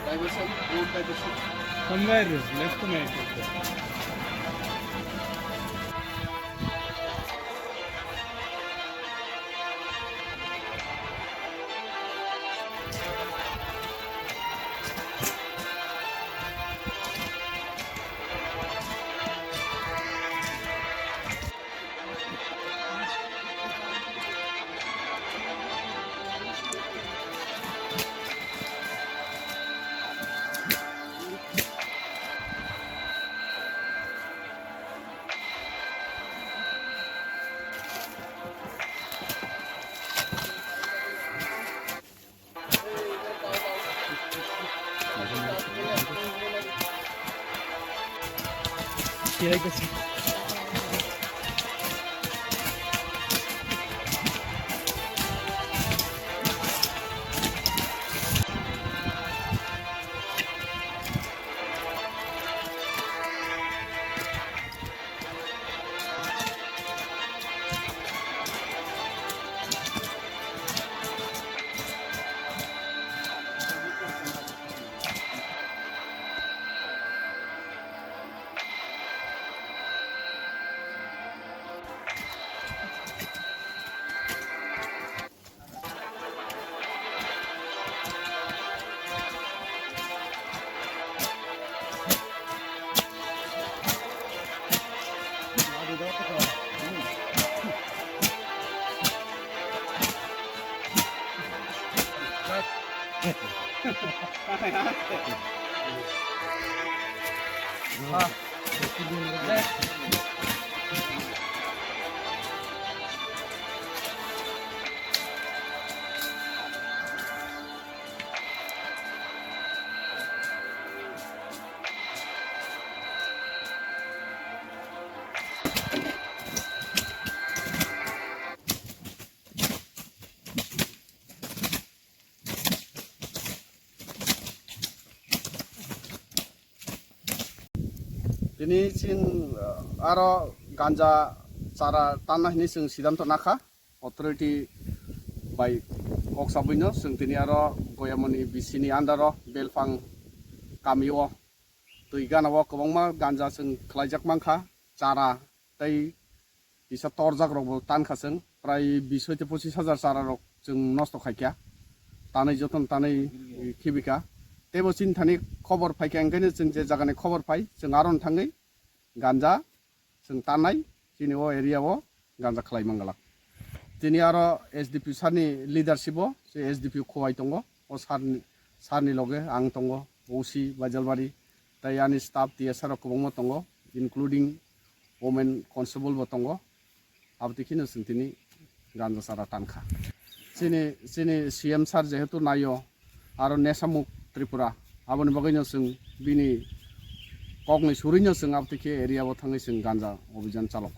Diversion, road diversion. Somewhere left में है। You like this? Ini sin aro ganja cara tanah ini sing sidanto naka authority by Oksabino sing tini aro goyamoni bisini andaro belfang kamiwo tuigana wo kobongma ganja sing khlaijak mangkha cara tei bisa torjak rok tanka sing prai 20 থেকে 25,000 cara rok sing nosto khaikya tanai joton tanai khibika tebo sin thani khobor phaikya engkhaino sing je jagani khobor phai sing aron thangai ganja sing tanai sini o area o ganja khlai mangalak tini aro SDP sarni leadership o se SDP khowai tongo o sarni loge ang tongo OC Bajalbari tai ani staff TSR kobongmo tongo including women constable bo tongo abtikino sing tini ganja sara tankha sini CM sar jehetu nayo aro nesamuk Tripura aboni bagaino sing bini kokni surino sing abtike area bo thangai sing ganja obhijan chalok